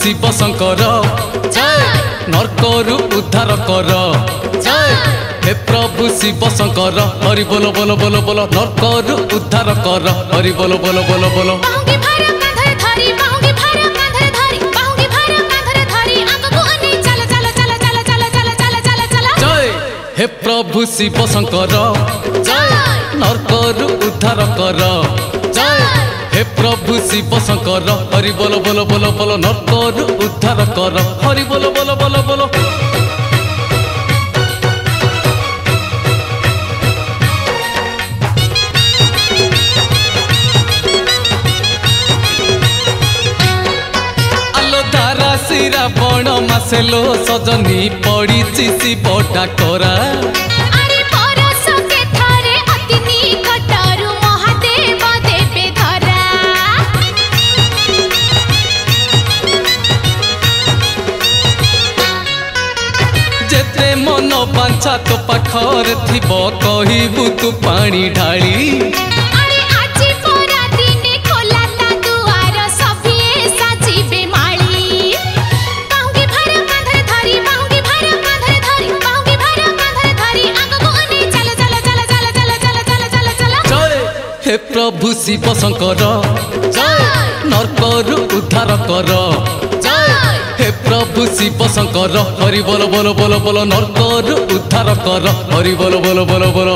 शिव शंकर जय नरकरु उद्धार कर जय हे प्रभु शिव शंकर हरि बोल बोल बोल बोल नरकरु उद्धार कर हरि बोल बोल बोल बोल जय हे प्रभु शिव शंकर जय नरकरु उद्धार कर जय हे प्रभु शिव शंकर हरि बोल बोल बोल बोल नरकरु उद्धार कर हरि बोल बोल बोल बोल आलो धारा सिरा बण मासेलो सजनी पड़ी शिव डाकरा मन बांछा तो पाखर थिबो कहिबु तू पानी ढाली हे प्रभु शिव शंकर जय नरकरु उद्धार कर जय हे प्रभु शिव शंकर हरि बोल बोल बोल बोल नरकरु उद्धार कर हरि बोल बोल बोल बोल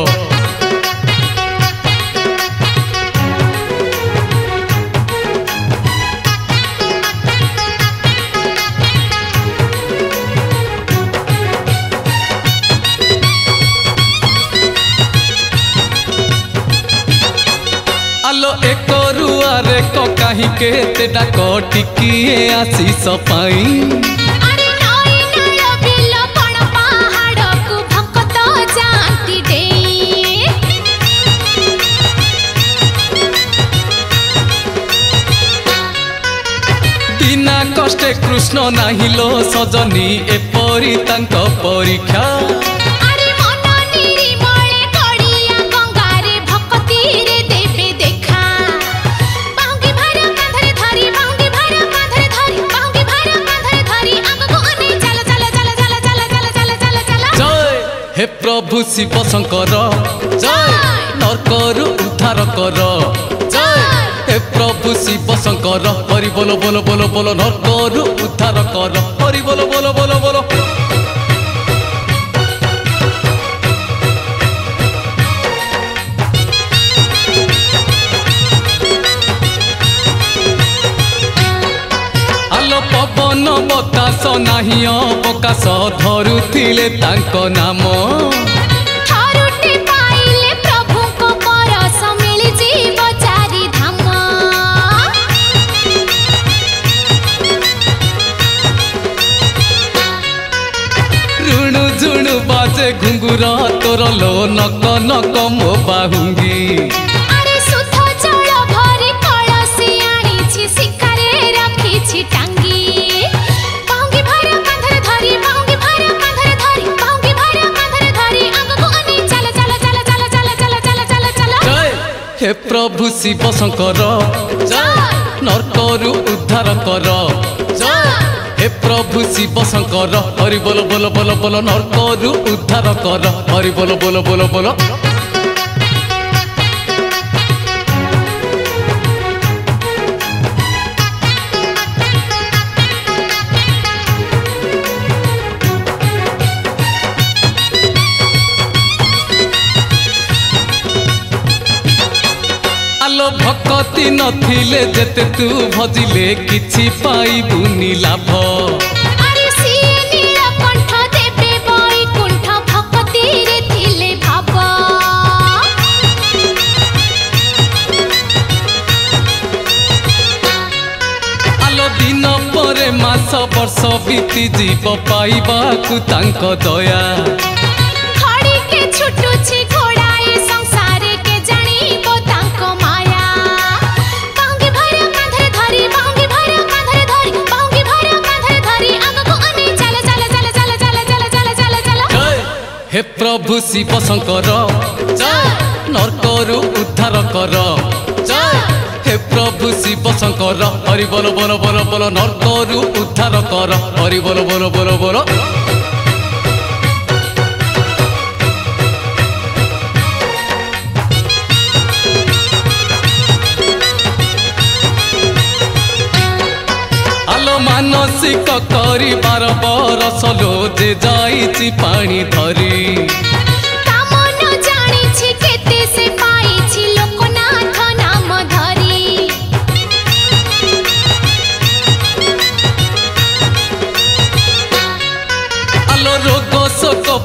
आलो एक रुआरे को कहीं के ते डाक टिकिए आशीष पाई बिना कष्टे कृष्ण नाही लो सजनी एपरी तांक परीक्षा हे प्रभु शिव शंकर जय नरकरु उद्धार कर जय हे प्रभु शिव शंकर हरि बोल बोल बोल बोल नरकरु उद्धार कर हरि बोल बोल बोल बोल आलो पवन बतास नाही अवकाश धरुथिले तांको नाम ऋणु झुणु बाजे घुंगुर तोर लो नक नक मो बाहुंगी हे प्रभु शिव शंकर जय नरकरु उद्धार कर जय हे प्रभु शिव शंकर हरि बोल बोल बोल बोल नरकरु उद्धार कर हरि बोल बोल बोल बोल आलो भक्ति नथिले जेते तू भजिले किछि पाइबुनी लाभ आलो दिन परे मास वर्ष बीती जीव पाइबाकु तांक दया हे प्रभु शिव शंकर जय नरकरु उद्धार कर जय हे हे प्रभु शिव शंकर हरि बोल बोल बोल बोल नरकरु उद्धार कर हरि बोल बोल बोल बोल आलो मानसिक करिबार बरस लो जे जाइछि पानी धरी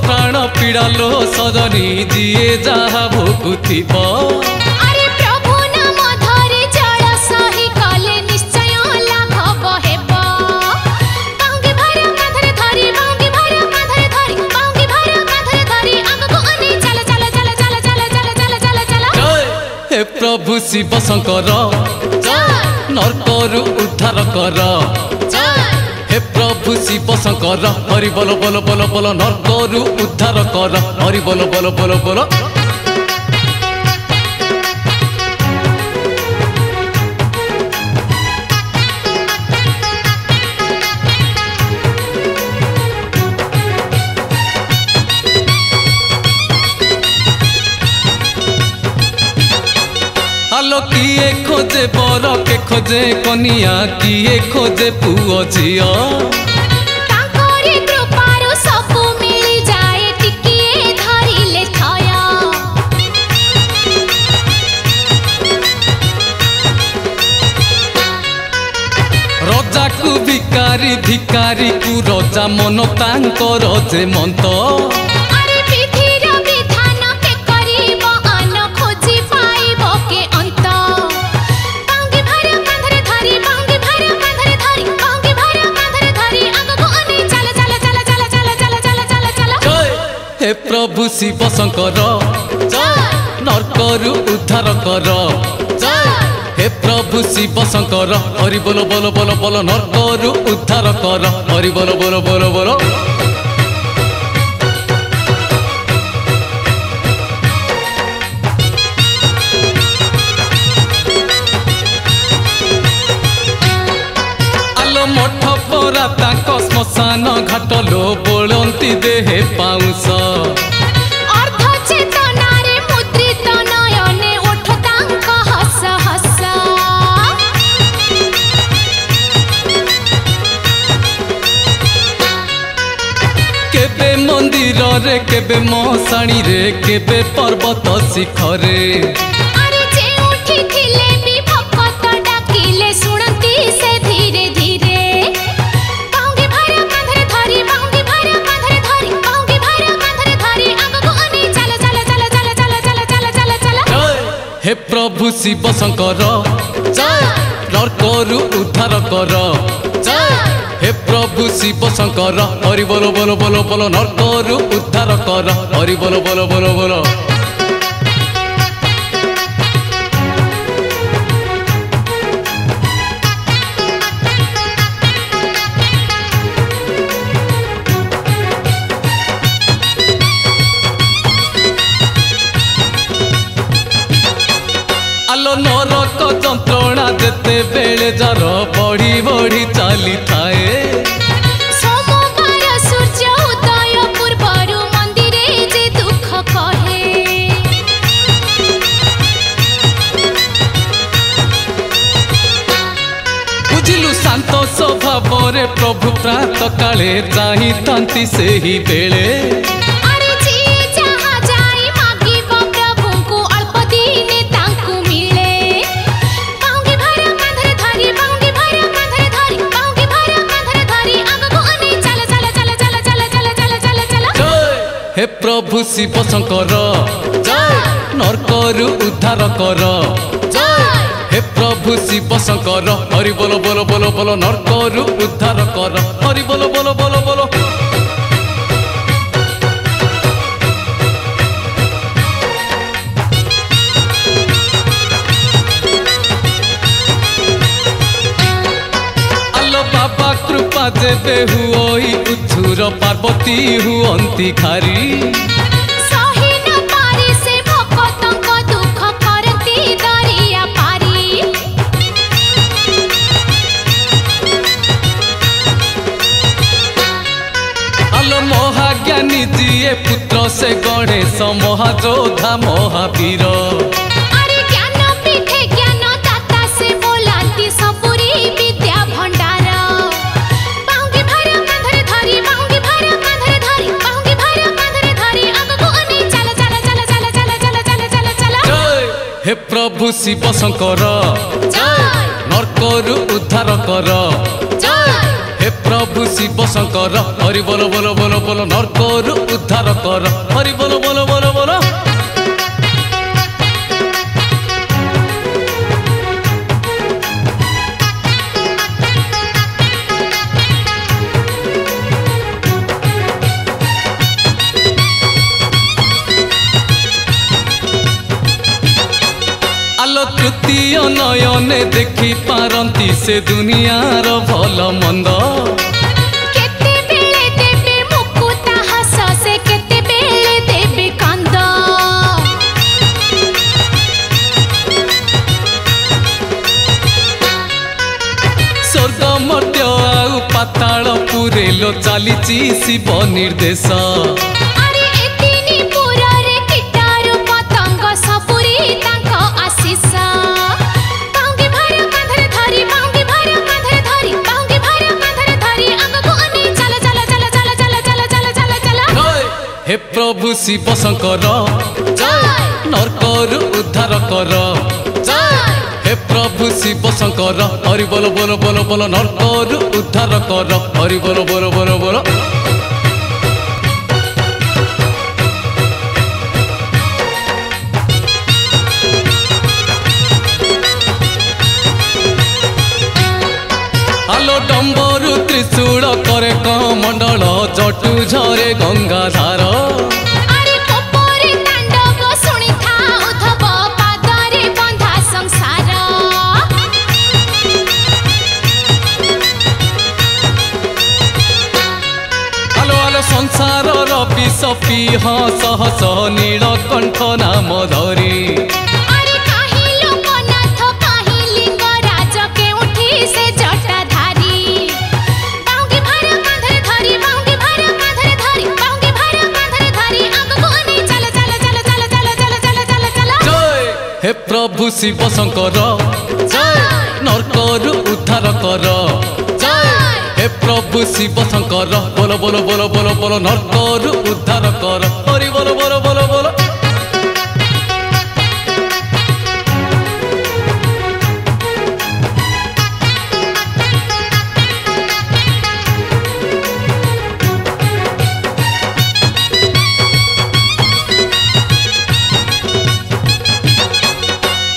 प्राण पीड़ा लो सजनी जिए जहा भोगुथिब अरे प्रभु नाम धरि जल सही कले निश्चय लाभ हेबो बांगी भर कांधरे धरि बांगी भर कांधरे धरि बांगी भर कांधरे धरि आगको अने चल चल चल चल चल चल चल चल चल जय हे प्रभु शिव शंकर जय नरकरु उद्धार कर हे प्रभु शिव शंकर हरि बोल बोल बोल बोल नरकरु उद्धार कर हरि बोल बोल बोल बोल आलो किए खोजे बर के खोजे कनिया किए खोजे पुओ झियो तांकरी कृपारु सबु मिली जाए टिकिए धरिले थय रजा को भिकारी भिकारी को रजा मन तांकर जे मंत अरे विधिर विधान के करिब अन खोजी पाइब के अंत बांगी भर कांधरे धरि बांगी भर कांधरे धरि बांगी भर कांधरे धरि आगको अने चल चल चल चल चल चल चल चल चल जय हे प्रभु शिव शंकर जय नरकरु उद्धार कर जय हे प्रभु शिव शंकर हरि बोल बोल बोल बोल नरकरु उद्धार कर हरि बोल बोल बोल बोल आलो मठ परा तांक श्मशान घाट लो बोलंती देहे पाउस अर्ध चेतनारे मुद्रित नयने ओठ तांक हस हस केबे मंदिर रे केबे मशाणी रे केबे पर्वत शिखरे अरे जे उठी थिले भी भक्त डाकिले सुनती से धीरे धीरे बांगी भर कांधरे धरि बांगी भर कांधरे धरि बांगी भर कांधरे धरि आगको अने चल चल चल चल चल चल चल चल चल जय हे प्रभु शिव शंकर जय नरकरु उद्धार कर जय हे प्रभु शिव शंकर हरि बोल बोल बोल बोल नरकरु उद्धार कर हरि बोल बोल बोल बोल आलो नरक जंत्रणा जेते बेले जार बढ़ी बढ़ी चली थाए सोमवार सूर्य उदय पूर्वरु मंदिरे जे दुख कहे बुझिलु शांत स्वभाव रे प्रभु प्रात काले चाही तांती सेही बेले अरे जी जहाँ जाई मागिब प्रभुଙ୍କୁ अल्प दिने तांकु मिले बांगी भर कांधरे धरि बांगी भर कांधरे धरि बांगी भर कांधरे धरि आगको अने चल चल चल चल चल चल चल चल चल जय हे प्रभु शिव शंकर जय नरकरु उद्धार कर जय हे प्रभु शिव शंकर हरि बोल बोल बोल बोल नरकरु उद्धार कर हरि बोल बोल बोल बोल आलो बाबा कृपा जेबे हुई उच्छुर पार्वती हुअंती खारी सही न पारी से भक्तଙ୍କ दुख करती दरिया पारी गोटिए पुत्र से गणेश महायोद्धा महावीर अरे ज्ञान पीठे ज्ञान दाता से बोलांती सबुरी विद्या भंडार बाहुंगी भार कांधरे धरी बाहुंगी भार कांधरे धरी बाहुंगी भार कांधरे धरी आगको अनी चल चल चल चल चल चल चल चल चल जय हे प्रभु शिव शंकर जय नरकरु उद्धार कर जय हे प्रभु शिव शंकर हरि बोल बोल बोल बोल नरकरु उद्धार कर हरि बोल बोल बोल बोल आलो तृतीय नयने देखी पारंती से दुनियार भल मंद केते बेले देबे मुकुता हस से केते बेले देबे कांद स्वर्ग मर्त्य आउ पाताल पुरेलो चलीची शिव निर्देश अरे एतिनी पुरा रे किटारु पतंग सबुरी तांको आशीष बाहुंगी भार कांधरे धरी बाहुंगी भार कांधरे धरी बाहुंगी भार कांधरे धरी आगको अनी चल चल चल चल चल चल चल चल चल जय हे प्रभु शिव शंकर जय नरकरु उद्धार कर जय हे प्रभु शिव शंकर हरि बोल बोल बोल बोल नरकरु उद्धार कर हरि बोल बोल बोल बोल आलो डम्बरु त्रिशूल करे कमंडल जटु झरे गंगाधार अरे कोपरे तांडव सुनी था उद्धव पादरे बंधा संसार आलो आलो संसार विष पिह सहस नीलकंठ नाम धरी अरे काहे लोकनाथ काहे लिंगराज के उठी से जटाधारी बाहुंगी भार कांधरे धरी बाहुंगी भार कांधरे धरी बाहुंगी भार कांधरे धरी आगको अनी चल चल चल चल चल चल चल चल चल जय हे प्रभु शिव शंकर जय नरकरु उद्धार कर जय हे प्रभु शिव शंकर बोल बोल बोल बोल बोल नरकरु उद्धार कर हरि बोल बोल बोल बोल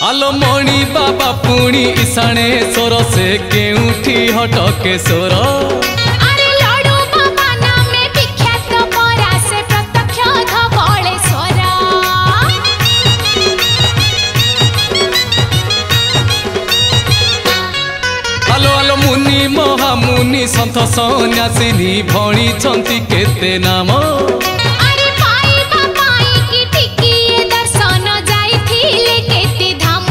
आलो मणि बाबा पुणी ईशाने स्वर से केउठी हटके स्वर अरे लडू बाबा नामे विख्यात परा से प्रत्यक्ष धवळेश्वर आलो आलो मुनि महामुनि सन्थ सन्यासिनी भणी चंती केते नाम अरे पाइबा पाई की टिकिए दर्शन जाइथिले केते धाम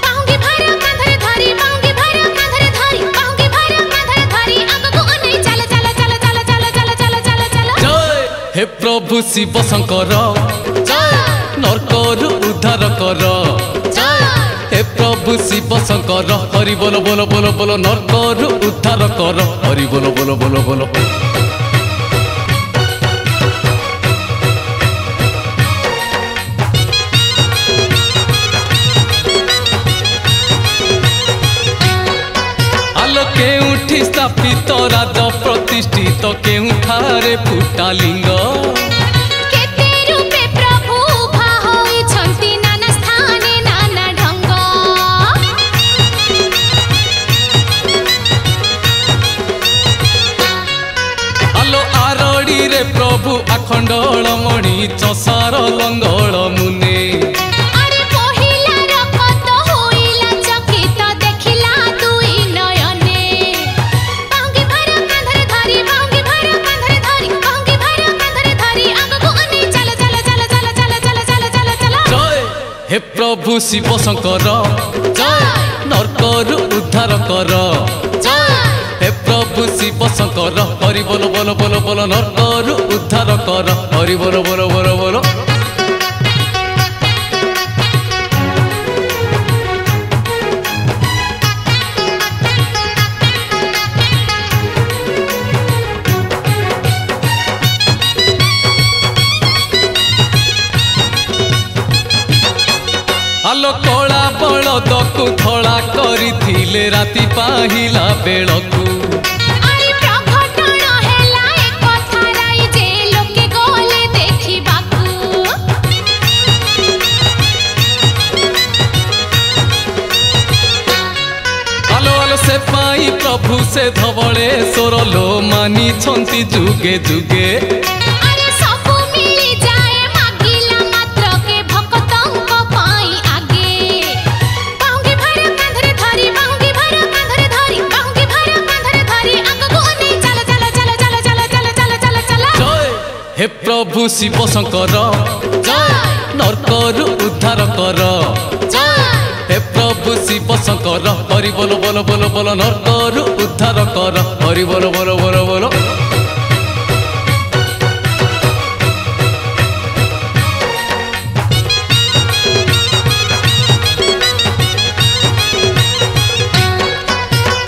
बाहुंगी भार कांधरे धरी बाहुंगी भार कांधरे धरी बाहुंगी भार कांधरे धरी आगको अनी चल चल चल चल चल चल चल चल चल जय हे प्रभु शिव शंकर जय नरकरु उद्धार कर जय हे प्रभु शिव शंकर हरि बोल बोल बोल बोल नरकरु उद्धार कर हरि बोल बोल बोल बोल आलो केउठी स्थापित राज प्रतिष्ठित केउठारे फुटा लिंग केते रूपे प्रभु उभा होइछन्ति नाना स्थाने नाना ढंग आलो आरड़ी रे प्रभु आखंडल मणि चसार लंगल मुने अरे पहिला रकत होइला चकित देखिला दुई नयने बाहुंगी भार कांधरे धरी बाहुंगी भार कांधरे धरी बाहुंगी भार कांधरे धरी आगको अनी चल चल चल चल चल चल चल चल चल जय हे प्रभु शिव शंकर जय नरकरु उद्धार कर जय हे प्रभु शिव ଶଙ୍କର ହରି ବୋଲ ବୋଲ ବୋଲ ବୋଲ ନରକରୁ ଉଦ୍ଧାର କର ହରି ବୋଲ ବୋଲ ବୋଲ ବୋଲ। आलो कला बलदकु धड़ा करिथिले राति पाहिला बेलकु अरे प्रघटन हेला एक थाराई जे लोके गले देखिबाकू आलो आलो से पाई प्रभु से धवळे सोर लो मानी छंती जुगे जुगे अरे सब मिली जाए मागिला मात्र के भक्तंक पाई आगे बाहुंगी भर कांधरे धरी बाहुंगी भर कांधरे धरी बाहुंगी भर कांधरे धरी आगको अने चल चल चल चल चल चल चल चल चल जय हे प्रभु शिव शंकर जय नरकरु उद्धार कर जय हे प्रभु शिव शंकर हरि बोल बोल बोल बोल नरकरु उद्धार कर हरि बोल बोल बोल बोल।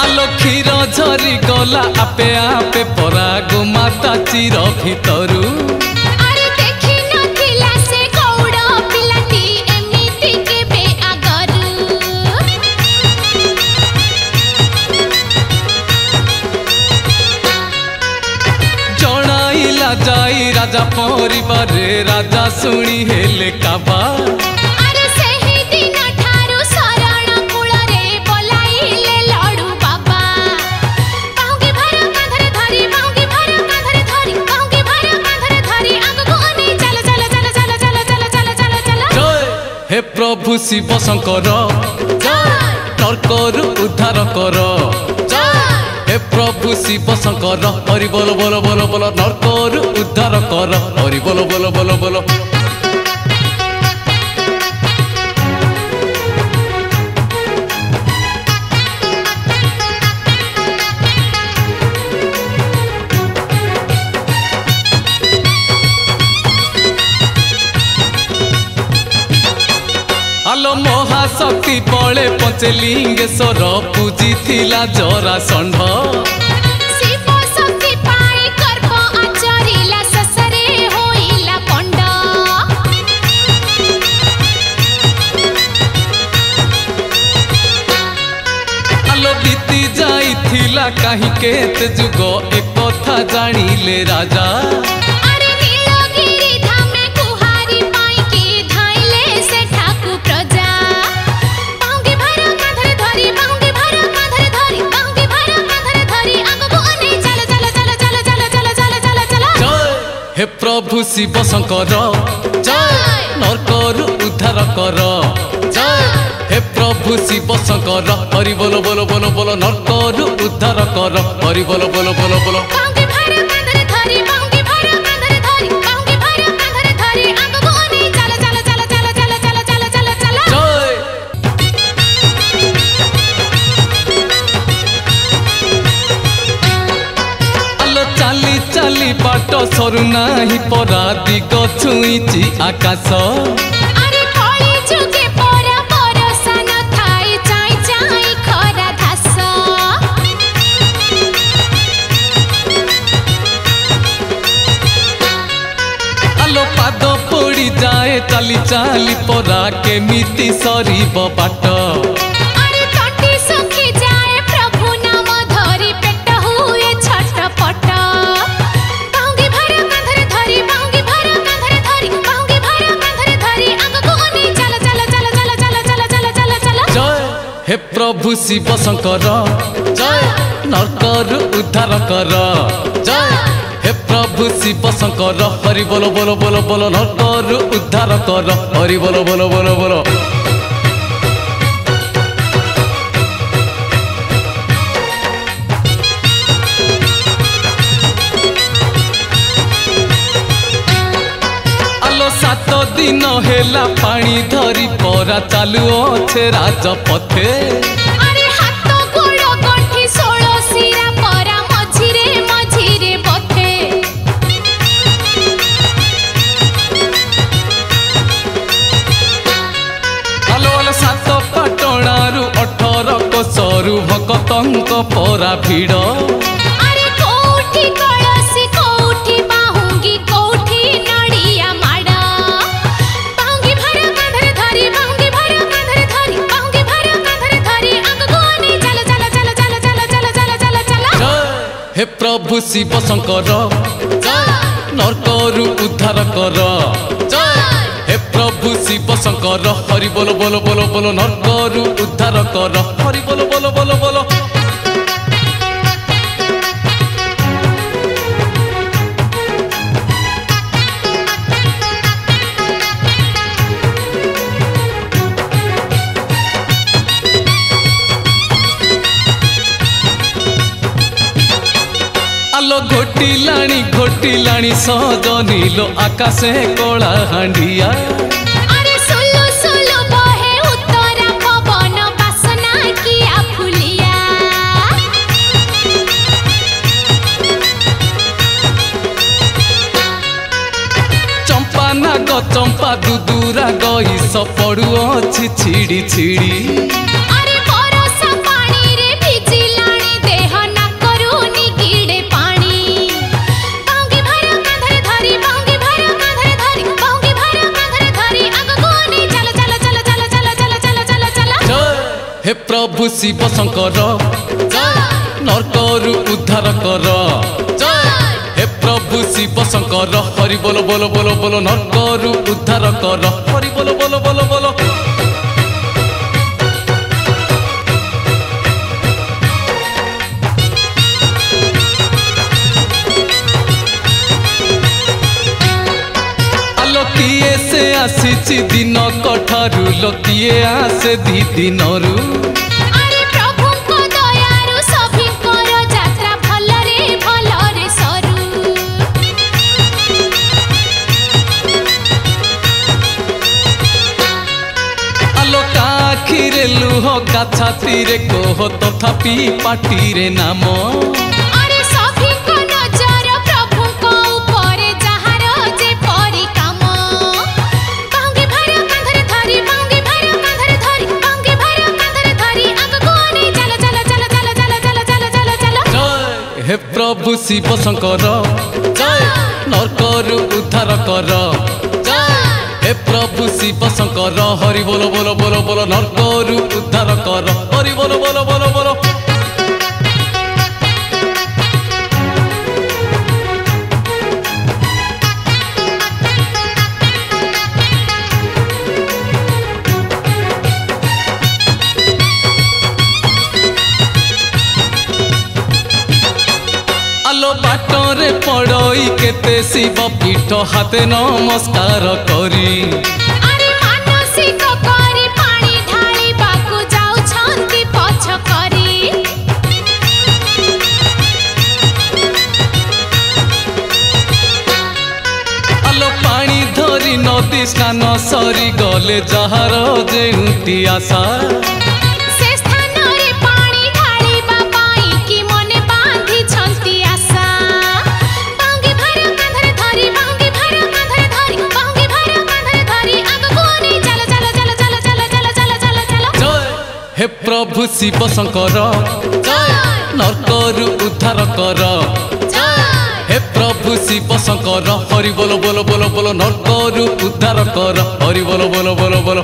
आलो क्षीर झरी गला आपे आपे परा गो माता चिर भितरु अरे देखि नथिला से गौड़ पिलाटी एमिति केबे आगरु जणाइला जाई राजा परिवार राजा शुणी हेले काबा अरे सेहि दिन ठारू शरण कूल रे बोलाइले लडू बाबा बाहुंगी भर कांधरे धरी बाहुंगी भर कांधरे धरी बाहुंगी भर कांधरे धरी आगको अने चल चल चल चल चल चल चल चल चल जय हे प्रभु शिव शंकर जय नरकरु उद्धार कर जय हे प्रभु शिव शंकर हरि बोल बोल बोल बोल नरकरु उद्धार कर हरि बोल बोल बोल बोल। आलो महाशक्ति बळे पंचलिंगेश्वर पूजी थिला जरा षण्ढ शिव शक्ति पाई गर्भ आचरिला ससरे होइला पंड आलो बीती जाइथिला काहि केते जुग एक कथा जानिले राजा अरे नीलगिरी धामे कुहारी पाई के धाइले से ठाकु प्रजा बाहुंगी भर कांधरे धरी बाहुंगी भर कांधरे धरी बाहुंगी भर कांधरे धरी आगको अने चल चल चल चल चल चल चल चल चल जय हे प्रभु शिव शंकर जय नरकरु उद्धार कर जय हे प्रभु शिव शंकर हरि बोल बोल बोल बोल नरकरु उद्धार कर हरि बोल बोल बोल बोल। बाहुंगी भर कांधरे धरी बाहुंगी भर कांधरे धरी बाहुंगी भर कांधरे धरी आगको अने चल चल चल चल चल चल चल चल चल जय आलो चाली चाली बाट सरू नाही परा दिग छुईची आकाश अरे कଳି जुगे पर बरसा न थाई चाई चाई खरा धास आलो पाद पड़ी जाए चाली चाली परा केमिति सरीब बाट अरे तंटी सुखी जाए प्रभु नाम धरी पेट हुए छटपट बाहुंगी भर कांधरे धरी बाहुंगी भर कांधरे धरी बाहुंगी भर कांधरे धरी आगको अने चल चल चल चल चल चल चल चल चल जय हे प्रभु शिव शंकर जय नरकरु उद्धार कर जय हे प्रभु शिव शंकर हरि बोल बोल बोल बोल नरकरु उद्धार कर हरि बोल बोल बोल बोल। आलो 7 दिन हेला पानी धरी परा चालू अच्छे राजपथे अरे हाथ गोड़ गंठी 16 सिरा परा मझिरे କରୁ ଭକତଙ୍କ ପରା ଭିଡ଼। ଆରେ କୋଉଠି କଳସି କୋଉଠି ବାହୁଙ୍ଗି କୋଉଠି ନଡ଼ିଆ ମାଡ଼। ବାହୁଙ୍ଗି ଭାର କାନ୍ଧରେ ଧରି ବାହୁଙ୍ଗି ଭାର କାନ୍ଧରେ ଧରି ବାହୁଙ୍ଗି ଭାର କାନ୍ଧରେ ଧରି ଆଗକୁ ଅନେଇ ଚାଲ ଚାଲ ଚାଲ ଚାଲ ଚାଲ ଚାଲ ଚାଲ ଚାଲ ଚାଲ। ହେ ପ୍ରଭୁ ଶିବ ଶଙ୍କର ନରକରୁ ଉଦ୍ଧାର କର। ହେ ପ୍ରଭୁ ଶିବ ଶଙ୍କର ହରି ବୋଲ ବୋଲ ବୋଲ ବୋଲ ନରକରୁ ଉଦ୍ଧାର କର। ହରି ବୋଲ ବୋଲ ବୋଲ ବୋଲ। আলো ঘটিলানি ঘটিলানি সজনীল আকাশে কলা হান্ডিয়া। আরে সুলু সুলু বহে উত্তরা পবন বাসনা কিয়া ফুলিয়া। চম্পা নাগ চম্পা দুদুরা গইস পড়ুଅଛି ছিড়ি ছিড়ি। আরে বরষা পানিরে ভিজিলানি দেহ নাকরু নিগিড়ে পানি। বাহুঙ্গি ভার কাঁধরে ধরি বাহুঙ্গি ভার কাঁধরে ধরি বাহুঙ্গি ভার কাঁধরে ধরি আগକୁ অনেই চাল চাল চাল চাল চাল চাল চাল চাল চাল। হে প্রভু শিব শঙ্কর নরকরু উদ্ধার কর। হে প্রভু শিব শঙ্কর হরি বল বল বল বল নরকরু উদ্ধার কর। হরি বল বল বল বল। আলো কিয়ে সে আসিছি দিন কঠারু লকিয়ে আসে দি দিনরু। আরে প্রভুଙ୍କ দয়াରୁ ସଭିଙ୍କର ଯାତ୍ରା ଭଲରେ ଭଲରେ ସରୁ। আলো কাখিরে লুহ গাছাতিরে কোহ তথাপি পাটিরে নাম। আরে সভিଙ୍କ ନଜର ପ୍ରଭୁଙ୍କ ଉପରେ ଯାହାର ଯେପରି କାମ। ବାହୁଙ୍ଗି ଭାର କାନ୍ଧରେ ଧରି ବାହୁଙ୍ଗି ଭାର କାନ୍ଧରେ ଧରି ବାହୁଙ୍ଗି ଭାର କାନ୍ଧରେ ଧରି ଆଗକୁ ଅନେଇ ଚାଲ ଚାଲ ଚାଲ ଚାଲ ଚାଲ ଚାଲ ଚାଲ ଚାଲ ଚାଲ। হে প্রভু শিব শঙ্কর নরকরু উদ্ধার কর। হে প্রভু শিব শঙ্কর হরি বল বল বল বল নরকরু উদ্ধার কর। হরি বল বল বল বল। আলো বাটরে পড়ই কেতে শিব পীঠ হাতে নমস্কার করি। আরে ମାନସିକ କରି ପାଣି ଢାଳିବାକୁ ଯାଉଛନ୍ତି ପଛ କରି। আলো পানি ধরি নদী স্নান সরি গলে যাহার যেউটি আশা। ସେ ସ୍ଥାନରେ ପାଣି ଢାଳିବା ପାଇଁ କି ମନେ ବାନ୍ଧିଛନ୍ତି ଆଶା। ବାହୁଙ୍ଗି ଭାର କାନ୍ଧରେ ଧରି ବାହୁଙ୍ଗି ଭାର କାନ୍ଧରେ ଧରି ବାହୁଙ୍ଗି ଭାର କାନ୍ଧରେ ଧରି ଆଗକୁ ଅନେଇ ଚାଲ ଚାଲ ଚାଲ ଚାଲ ଚାଲ ଚାଲ ଚାଲ ଚାଲ ଚାଲ। হে প্রভু শিব শঙ্কর নরকরু উদ্ধার কর। হে প্রভু শিব শঙ্কর হরি বল বল বল বল নরকরু উদ্ধার কর। হরি বল বল বল বল।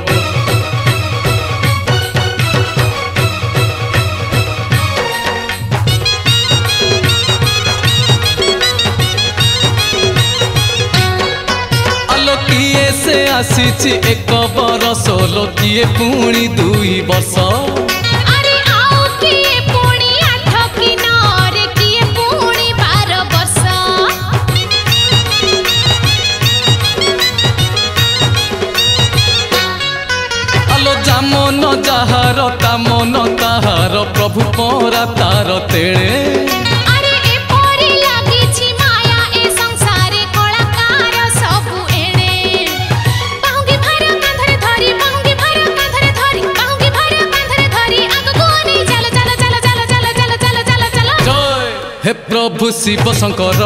আলো কিয়ে সে আসিছি এক বরষ লোকিয়ে পুଣି ଦୁଇ ବର୍ଷ। আরে আও কিয়ে পুଣି 8 କି 9 ରେ কিয়ে পুଣି 12 ବର୍ଷ। আলো জামন যাহার তামন তাহার প্রভু পরা তার তেড়ে। আরে এপরি লাগিছি মায়া এ সংসারে কଳାକାର ସବୁ ଏଣେ। ବାହୁଙ୍ଗି ଭାର କାନ୍ଧରେ ଧରି ବାହୁଙ୍ଗି ଭାର କାନ୍ଧରେ ଧରି ବାହୁଙ୍ଗି ଭାର କାନ୍ଧରେ ଧରି ଆଗକୁ ଅନେଇ ଚାଲ ଚାଲ ଚାଲ ଚାଲ ଚାଲ ଚାଲ ଚାଲ ଚାଲ ଚାଲ। জয় হে প্রভু শিব শঙ্কর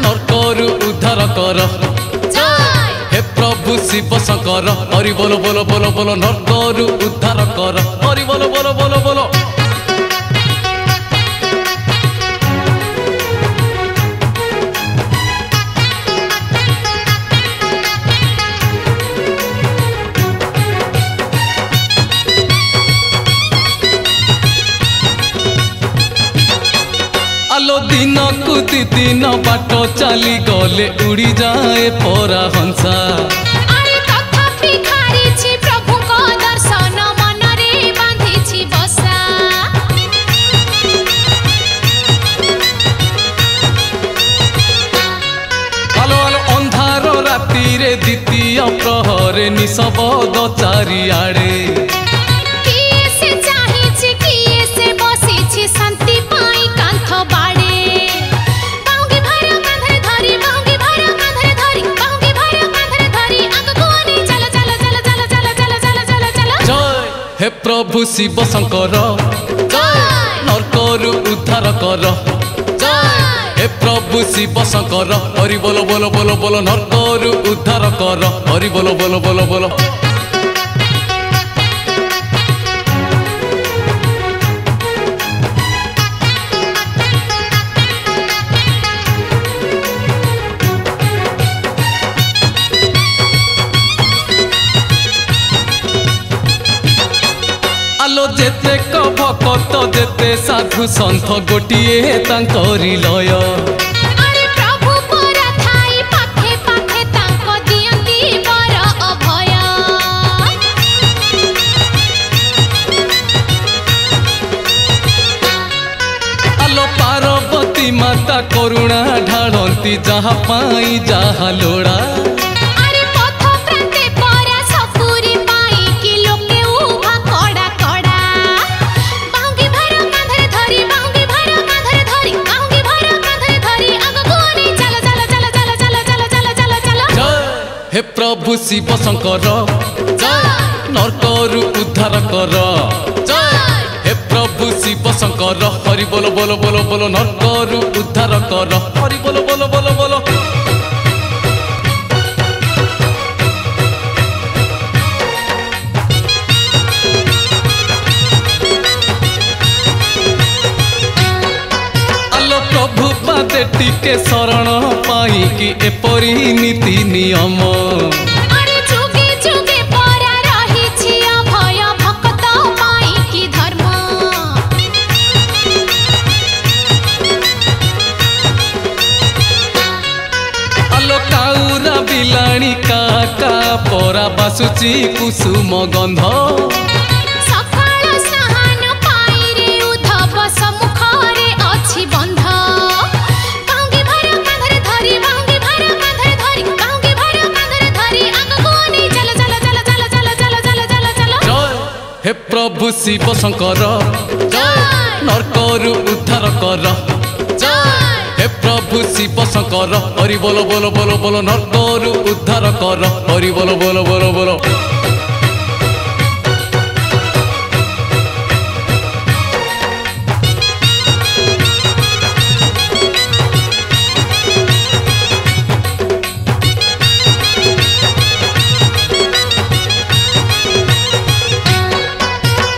নরকরু উদ্ধার কর। জয় হে প্রভু শিব ଶିବ ଶଙ୍କର ହରି ବୋଲ ବୋଲ ବୋଲ ବୋଲ ନର୍କରୁ ଉଦ୍ଧାର କର ହରି ବୋଲ ବୋଲ ବୋଲ ବୋଲ। आलो दिन को दी दिन बाट चली गले उड़ी जाए परा हंसा अरे तथापि खारिछि प्रभु को दर्शन मन रे बांधिछि बसा। आलो आलो अंधार राति रे द्वितीय प्रहरे निशब्द चारिआडे किए से चाहिछि किए से बसिछि शांति पाई कांथ बाड़े। बाहुंगी भर कांधरे धरी बाहुंगी भर कांधरे धरी बाहुंगी भर कांधरे धरी आगको आनी चल चल चल चल चल चल चल चल चल। जय हे प्रभु शिव शंकर जय नरकरु उद्धार कर जय हे प्रभु शिव शंकर हरि बोल बोल बोल बोल नरकरु उद्धार कर हरि बोल बोल बोल बोल। आलो जेते भक्त जेते साधु सन्थ गोटिए तांकरी लय अरे प्रभु परा थाई पाखे पाखे तांको दियंती बर अभय। आलो पार्वती माता करुणा ढाळंती जहा पाई जहा लोड़ा अरे पथ प्रांते परा सपुरी पाई कि लोके उभा कड़ा कड़ा। बाहुंगी भर कांधरे धरी बाहुंगी भर कांधरे धरी बाहुंगी भर कांधरे धरी आगको आनी चल चल चल चल चल चल चल चल चल। जय हे प्रभु शिव शंकर जय नरकरु उद्धार कर जय हे प्रभु शिव शंकर हरि बोल बोल बोल बोल नरकरु उद्धार कर हरि बोल बोल बोल बोल। आलो प्रभु पादे टिके शरण पाई कि एपरी नीति नियम अरे जुगे जुगे परा रहिछि अभय भक्त पाई कि धर्म। आलो काउरा बिलाणी काका परा बासुची कुसुम गंध सकाळ स्नान पाई रे उद्धव सम्मुखरे अछि बंध। बाहुंगी भर कांधरे धरी बाहुंगी भर कांधरे धरी बाहुंगी भर कांधरे धरी आगको आनी चल चल चल चल चल चल चल चल चल। जय हे प्रभु शिव शंकर जय नरकरु उद्धार कर जय हे प्रभु शिव शंकर हरि बोल बोल बोल बोल नरकरु उद्धार कर हरि बोल बोल बोल बोल।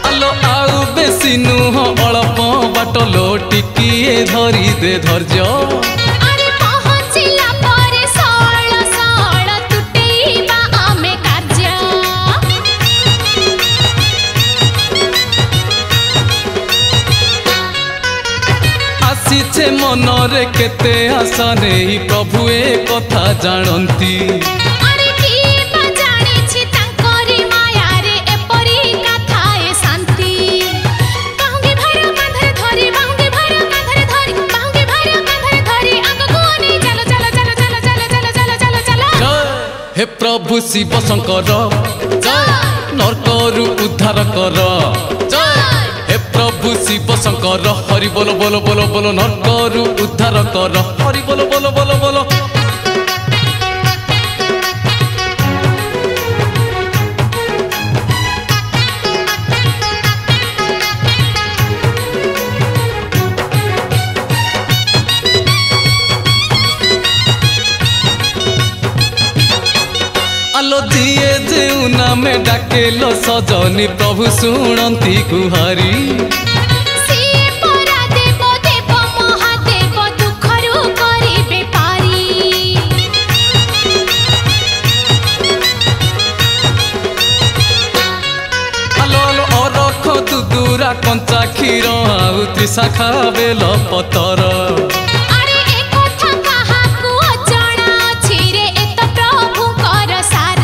आलो आउ बेसी नुह अल्प बाट लो टिकिए धरी दे धैर्य अरे पहुँचिला परे सळ सळ तुटेइबा आमे कार्य। आसीछे मनरे केते आशा नहीं प्रभु ए कथा जानती अरे किए बा जानिछि तांकरी माया रे एपरी कथाए शांति। बाहुंगी भर कांधरे धरी बाहुंगी भर कांधरे धरी बाहुंगी भर कांधरे धरी आगको आनी चल चल चल चल चल चल चल चल चल। जय हे प्रभु शिव शंकर जय नरकरु उद्धार कर जय हे प्रभु शिव शंकर हरि बोल बोल बोल बोल नरकरु उद्धार कर हरि बोल बोल बोल बोल। आलो दिए जेउ नामे डाकेलो सजनी प्रभु शुणती गुहारी सिए परा देव देव महादेव दुखरु करिबे पारी आलो आलो अरख दुदुरा कंचा क्षीर आउ त्रिशाखा बेल पतर अरे ए कथा काहाकू अजଣା अछि रे ए त प्रभुकर सार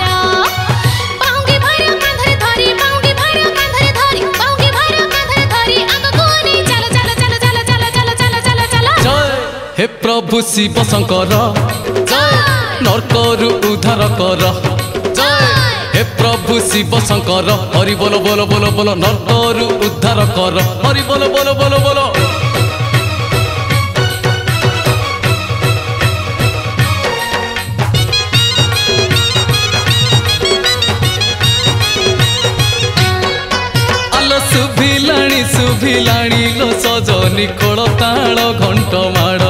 बाउंगी भर कांधरे धरी बाउंगी भर कांधरे धरी बाउंगी भर कांधरे धरी आगको नै चल चल चल चल चल चल चल चल चल जय हे प्रभु शिव शंकर जय नरकरु उद्धार कर जय हे प्रभु शिव शंकर हरि बोल बोल बोल बोल नरकरु उद्धार कर हरि बोल बोल बोल बोल आलो शुभिलाणी लो सजनी खोल ताल घंट माड़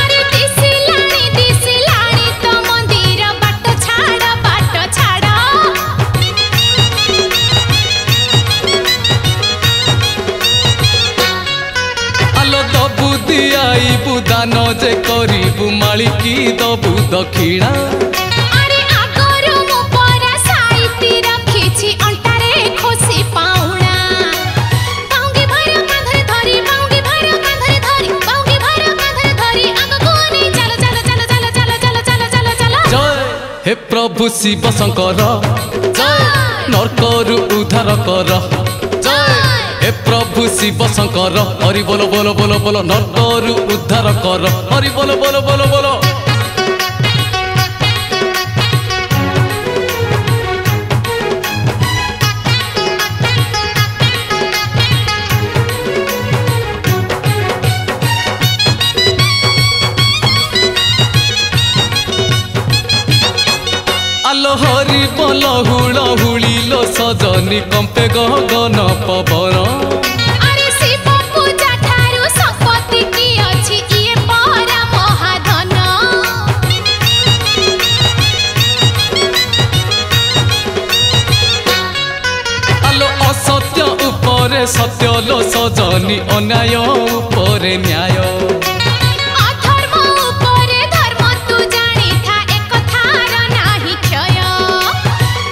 अरे दिसिलाणी तो मंदिर बाट छाड़ आलो दबु दियाइबु दान जे करिबु मालिकी दबु दक्षिणा अरे आगरु मु परा साइती रखिछि अंटारे खोसी पाउणा बाउंगी भर कांधरे धरी बाउंगी भर कांधरे धरी बाउंगी भर कांधरे धरी आगको नै चल चल चल चल चल चल चल चल चल जय हे प्रभु शिव शंकर जय नरकरु उद्धार कर जय हे प्रभु शिव शंकर हरि बोल बोल बोल बोल नरकरु उद्धार कर हरि बोल बोल बोल बोल आलो हरि बोल हुळ हुलिलो सजनी कंपे गगन पवन अरे शिव पूजा ठारू संपत्ति की अछि इए परा महाधन आलो असत्य उपरे सत्य लो सजनी अन्याय उपरे न्याय अधर्म उपरे धर्म तू जानी था एक थार नाही क्षय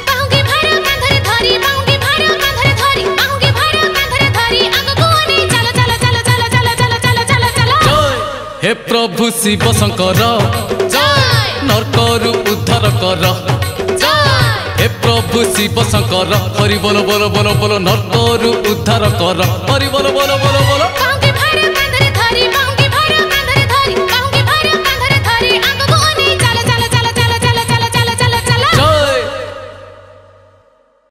बाउंगी भर कांधरे धरी बाउंगी भर कांधरे धरी बाउंगी भर कांधरे धरी आगको नै चल चल चल चल चल चल चल चल चल जय हे प्रभु शिव शंकर जय नरकरु उद्धार कर जय हे प्रभु शिव शंकर हरि बोल बोल बोल बोल नरकरु उद्धार कर हरि बोल बोल बोल बोल